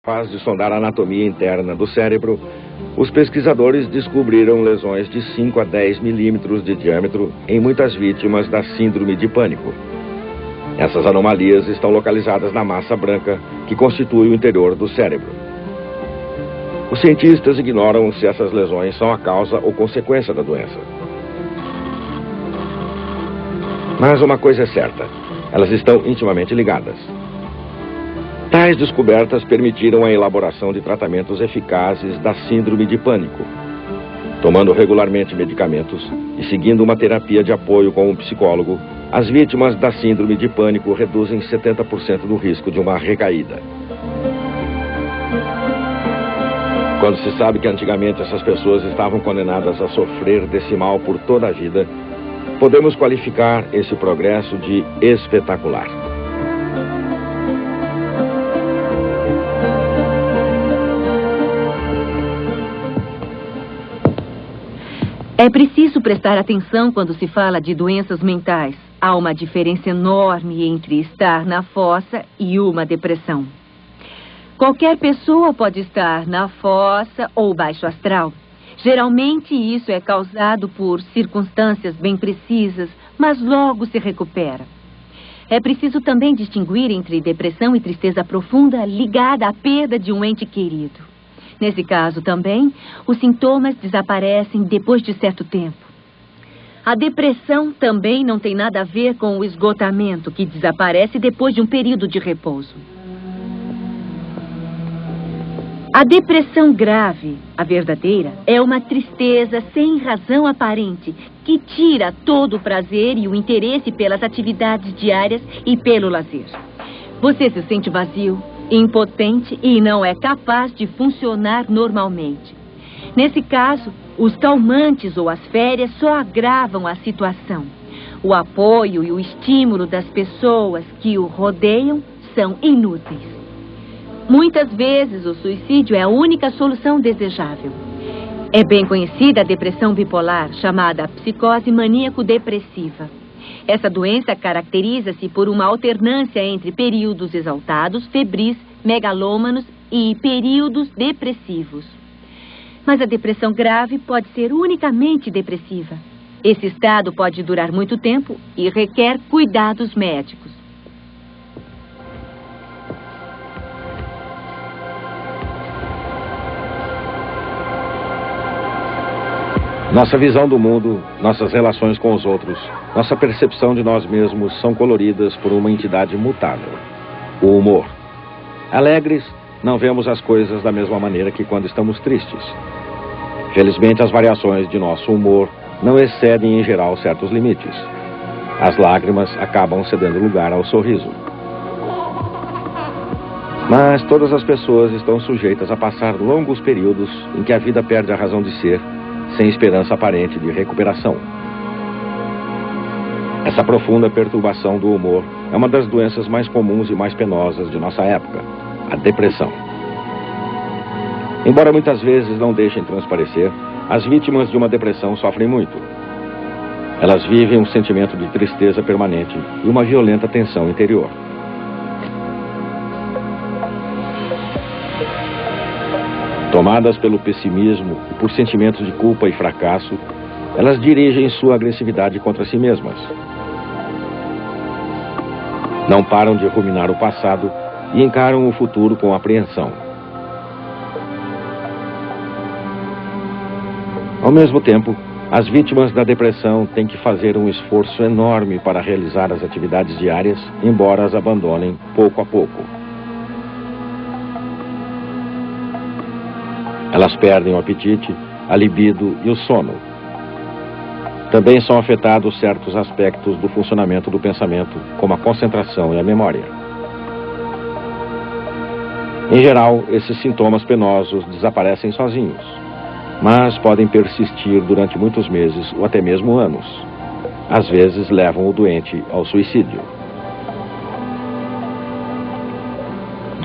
Capaz de sondar a anatomia interna do cérebro, os pesquisadores descobriram lesões de 5 a 10 milímetros de diâmetro em muitas vítimas da síndrome de pânico. Essas anomalias estão localizadas na massa branca que constitui o interior do cérebro. Os cientistas ignoram se essas lesões são a causa ou consequência da doença. Mas uma coisa é certa, elas estão intimamente ligadas. Tais descobertas permitiram a elaboração de tratamentos eficazes da síndrome de pânico. Tomando regularmente medicamentos e seguindo uma terapia de apoio com um psicólogo, as vítimas da síndrome de pânico reduzem 70% do risco de uma recaída. Quando se sabe que antigamente essas pessoas estavam condenadas a sofrer desse mal por toda a vida, podemos qualificar esse progresso de espetacular. É preciso prestar atenção quando se fala de doenças mentais. Há uma diferença enorme entre estar na fossa e uma depressão. Qualquer pessoa pode estar na fossa ou baixo astral. Geralmente isso é causado por circunstâncias bem precisas, mas logo se recupera. É preciso também distinguir entre depressão e tristeza profunda ligada à perda de um ente querido. Nesse caso também, os sintomas desaparecem depois de certo tempo. A depressão também não tem nada a ver com o esgotamento, que desaparece depois de um período de repouso. A depressão grave, a verdadeira, é uma tristeza sem razão aparente, que tira todo o prazer e o interesse pelas atividades diárias e pelo lazer. Você se sente vazio, impotente e não é capaz de funcionar normalmente. Nesse caso, os calmantes ou as férias só agravam a situação. O apoio e o estímulo das pessoas que o rodeiam são inúteis. Muitas vezes o suicídio é a única solução desejável. É bem conhecida a depressão bipolar, chamada psicose maníaco-depressiva. Essa doença caracteriza-se por uma alternância entre períodos exaltados, febris, megalômanos e períodos depressivos. Mas a depressão grave pode ser unicamente depressiva. Esse estado pode durar muito tempo e requer cuidados médicos. Nossa visão do mundo, nossas relações com os outros, nossa percepção de nós mesmos são coloridas por uma entidade mutável, o humor. Alegres, não vemos as coisas da mesma maneira que quando estamos tristes. Felizmente, as variações de nosso humor não excedem em geral certos limites. As lágrimas acabam cedendo lugar ao sorriso. Mas todas as pessoas estão sujeitas a passar longos períodos em que a vida perde a razão de ser, sem esperança aparente de recuperação. Essa profunda perturbação do humor é uma das doenças mais comuns e mais penosas de nossa época, a depressão. Embora muitas vezes não deixem transparecer, as vítimas de uma depressão sofrem muito. Elas vivem um sentimento de tristeza permanente e uma violenta tensão interior. Tomadas pelo pessimismo e por sentimentos de culpa e fracasso, elas dirigem sua agressividade contra si mesmas. Não param de ruminar o passado e encaram o futuro com apreensão. Ao mesmo tempo, as vítimas da depressão têm que fazer um esforço enorme para realizar as atividades diárias, embora as abandonem pouco a pouco. Elas perdem o apetite, a libido e o sono. Também são afetados certos aspectos do funcionamento do pensamento, como a concentração e a memória. Em geral, esses sintomas penosos desaparecem sozinhos, mas podem persistir durante muitos meses ou até mesmo anos. Às vezes levam o doente ao suicídio.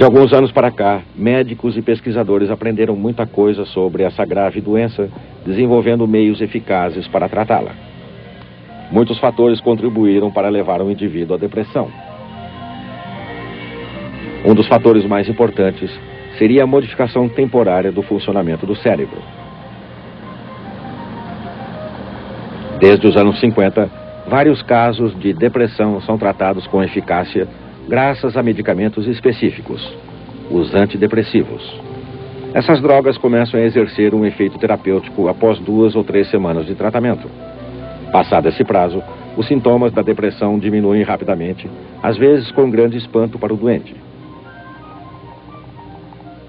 De alguns anos para cá, médicos e pesquisadores aprenderam muita coisa sobre essa grave doença, desenvolvendo meios eficazes para tratá-la. Muitos fatores contribuíram para levar o indivíduo à depressão. Um dos fatores mais importantes seria a modificação temporária do funcionamento do cérebro. Desde os anos 50, vários casos de depressão são tratados com eficácia graças a medicamentos específicos, os antidepressivos. Essas drogas começam a exercer um efeito terapêutico após 2 ou 3 semanas de tratamento. Passado esse prazo, os sintomas da depressão diminuem rapidamente, às vezes com grande espanto para o doente.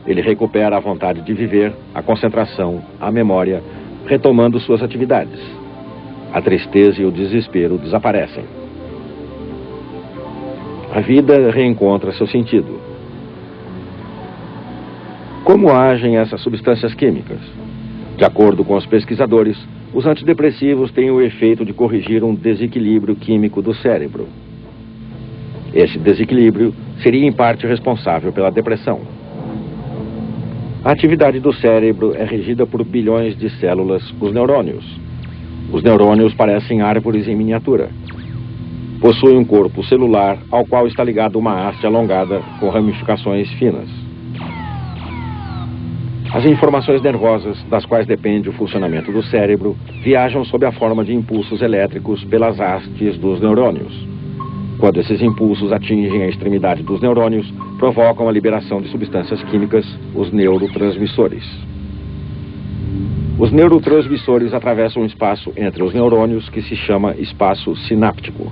Ele recupera a vontade de viver, a concentração, a memória, retomando suas atividades. A tristeza e o desespero desaparecem. A vida reencontra seu sentido. Como agem essas substâncias químicas? De acordo com os pesquisadores, os antidepressivos têm o efeito de corrigir um desequilíbrio químico do cérebro. Esse desequilíbrio seria em parte responsável pela depressão. A atividade do cérebro é regida por bilhões de células, os neurônios. Os neurônios parecem árvores em miniatura. Possuem um corpo celular ao qual está ligada uma haste alongada com ramificações finas. As informações nervosas, das quais depende o funcionamento do cérebro, viajam sob a forma de impulsos elétricos pelas hastes dos neurônios. Quando esses impulsos atingem a extremidade dos neurônios, provocam a liberação de substâncias químicas, os neurotransmissores. Os neurotransmissores atravessam um espaço entre os neurônios que se chama espaço sináptico.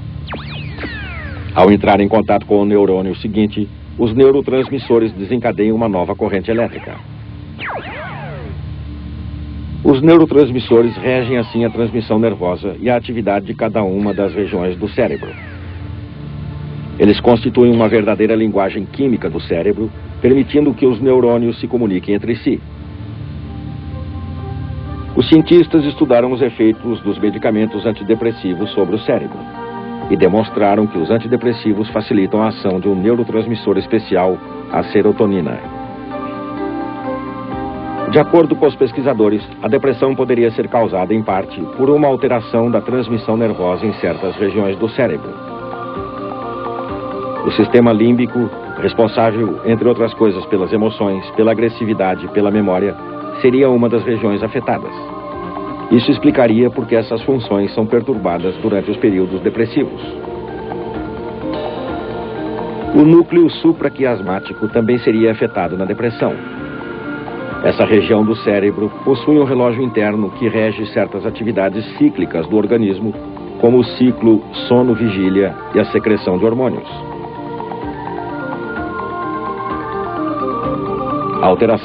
Ao entrar em contato com o neurônio seguinte, os neurotransmissores desencadeiam uma nova corrente elétrica. Os neurotransmissores regem assim a transmissão nervosa e a atividade de cada uma das regiões do cérebro. Eles constituem uma verdadeira linguagem química do cérebro, permitindo que os neurônios se comuniquem entre si. Os cientistas estudaram os efeitos dos medicamentos antidepressivos sobre o cérebro e demonstraram que os antidepressivos facilitam a ação de um neurotransmissor especial, a serotonina. De acordo com os pesquisadores, a depressão poderia ser causada, em parte, por uma alteração da transmissão nervosa em certas regiões do cérebro. O sistema límbico, responsável, entre outras coisas, pelas emoções, pela agressividade, pela memória, seria uma das regiões afetadas. Isso explicaria por que essas funções são perturbadas durante os períodos depressivos. O núcleo supraquiasmático também seria afetado na depressão. Essa região do cérebro possui um relógio interno que rege certas atividades cíclicas do organismo, como o ciclo sono-vigília e a secreção de hormônios. A alteração